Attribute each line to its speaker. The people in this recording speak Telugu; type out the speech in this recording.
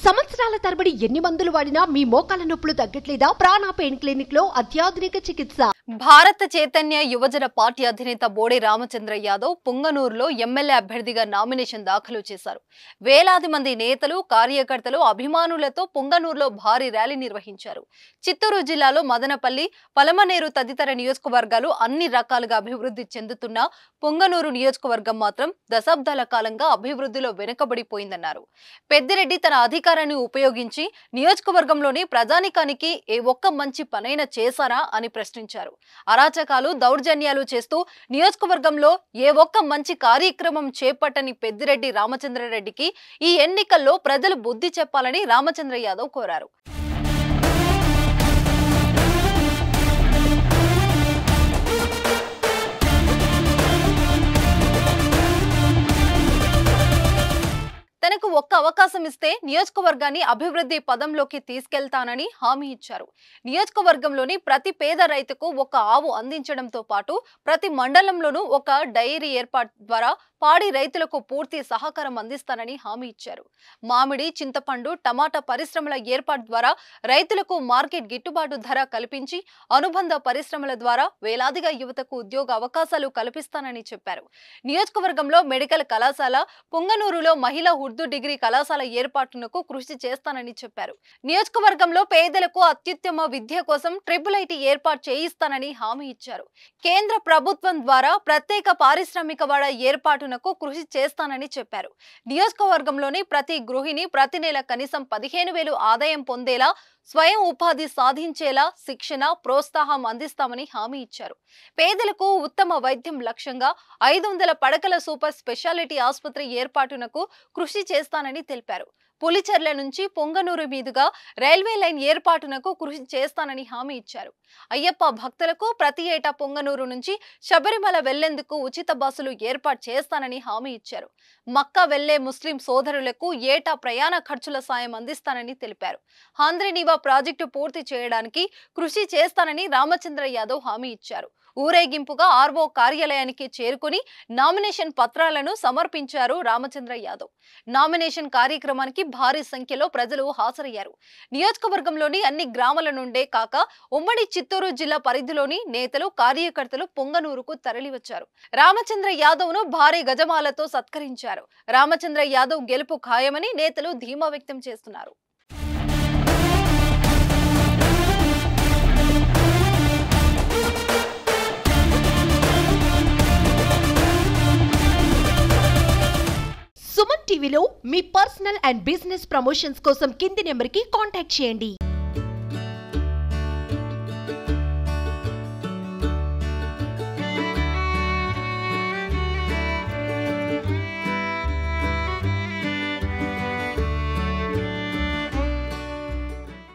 Speaker 1: సంవత్సరాల తరబడి ఎన్ని మందులు వాడినా మీ మోకాల నొప్పులు తగ్గట్లేదా? ప్రాణ పెయిన్ క్లినిక్ లో అత్యాధునిక చికిత్స.
Speaker 2: భారత చైతన్య యువజన పార్టీ అధినేత బోడే రామచంద్ర యాదవ్ పుంగనూరులో ఎమ్మెల్యే అభ్యర్థిగా నామినేషన్ దాఖలు చేశారు. వేలాది మంది నేతలు, కార్యకర్తలు, అభిమానులతో పుంగనూరులో భారీ ర్యాలీ నిర్వహించారు. చిత్తూరు జిల్లాలో మదనపల్లి, పలమనేరు తదితర నియోజకవర్గాలు అన్ని రకాలుగా అభివృద్ధి చెందుతున్న పుంగనూరు నియోజకవర్గం మాత్రం దశాబ్దాల కాలంగా అభివృద్ధిలో వెనుకబడిపోయిందన్నారు. పెద్దిరెడ్డి తన అధికారాన్ని ఉపయోగించి నియోజకవర్గంలోని ప్రజానికానికి ఏ ఒక్క మంచి పనైనా చేశారా అని ప్రశ్నించారు. అరాచకాలు, దౌర్జన్యాలు చేస్తూ నియోజకవర్గంలో ఏ ఒక్క మంచి కార్యక్రమం చేపట్టని పెద్దిరెడ్డి రామచంద్రారెడ్డికి ఈ ఎన్నికల్లో ప్రజలు బుద్ధి చెప్పాలని రామచంద్ర యాదవ్ కోరారు. తనకు ఒక్క అవకాశం ఇస్తే నియోజకవర్గాన్ని అభివృద్ధి పదంలోకి తీసుకెళ్తానని హామీ ఇచ్చారు. నియోజకవర్గంలోని ప్రతి పేద రైతుకు ఒక ఆవు అందించడంతో పాటు ప్రతి మండలంలోనూ ఒక డైరీ ఏర్పాటు ద్వారా పాడి రైతులకు పూర్తి సహకారం అందిస్తానని హామీ ఇచ్చారు. మామిడి, చింతపండు, టమాటా పరిశ్రమల ఏర్పాటు ద్వారా రైతులకు మార్కెట్ గిట్టుబాటు ధర కల్పించి అనుబంధ పరిశ్రమల ద్వారా వేలాదిగా యువతకు ఉద్యోగ అవకాశాలు కల్పిస్తానని చెప్పారు. నియోజకవర్గంలో మెడికల్ కళాశాల, పుంగనూరులో మహిళా ఉర్దూ డిగ్రీ కళాశాల ఏర్పాటునకు కృషి చేస్తానని చెప్పారు. నియోజకవర్గంలో పేదలకు అత్యుత్తమ విద్య కోసం IIIT ఏర్పాటు చేయిస్తానని హామీ ఇచ్చారు. కేంద్ర ప్రభుత్వం ద్వారా ప్రత్యేక పారిశ్రామిక వాడ ఏర్పాటునకు కృషి చేస్తానని చెప్పారు. నియోజకవర్గంలోని ప్రతి గృహిణి ప్రతి నెల కనీసం 15,000 ఆదాయం పొందేలా స్వయం ఉపాధి సాధించేలా శిక్షణ, ప్రోత్సాహం అందిస్తామని హామీ ఇచ్చారు. పేదలకు ఉత్తమ వైద్యం లక్ష్యంగా 500 పడకల సూపర్ స్పెషాలిటీ ఆసుపత్రి ఏర్పాటునకు కృషి చేస్తానని తెలిపారు. పులిచెర్ల నుంచి పొంగనూరు మీదుగా రైల్వే లైన్ ఏర్పాటునకు కృషి చేస్తానని హామీ ఇచ్చారు. అయ్యప్ప భక్తులకు ప్రతి ఏటా పొంగనూరు నుంచి శబరిమల వెళ్లేందుకు ఉచిత బస్సులు ఏర్పాటు చేస్తానని హామీ ఇచ్చారు. మక్కా వెళ్లే ముస్లిం సోదరులకు ఏటా ప్రయాణ ఖర్చుల సాయం అందిస్తానని తెలిపారు. హంద్రీనీవా ప్రాజెక్టు పూర్తి చేయడానికి కృషి చేస్తానని రామచంద్ర యాదవ్ హామీ ఇచ్చారు. ఊరేగింపుగా RO కార్యాలయానికి చేరుకుని నామినేషన్ పత్రాలను సమర్పించారు రామచంద్ర యాదవ్. నామినేషన్ కార్యక్రమానికి భారీ సంఖ్యలో ప్రజలు హాజరయ్యారు. నియోజకవర్గంలోని అన్ని గ్రామాల నుండే కాక ఉమ్మడి చిత్తూరు జిల్లా పరిధిలోని నేతలు, కార్యకర్తలు పొంగనూరుకు తరలివచ్చారు. రామచంద్ర యాదవ్ ను భారీ గజమాలతో సత్కరించారు. రామచంద్ర యాదవ్ గెలుపు ఖాయమని నేతలు ధీమా వ్యక్తం చేస్తున్నారు.
Speaker 1: సుమన్ టీవీలో మీ పర్సనల్ అండ్ బిజినెస్ ప్రమోషన్స్ కోసం కింది నెంబర్కి కాంటాక్ట్ చేయండి.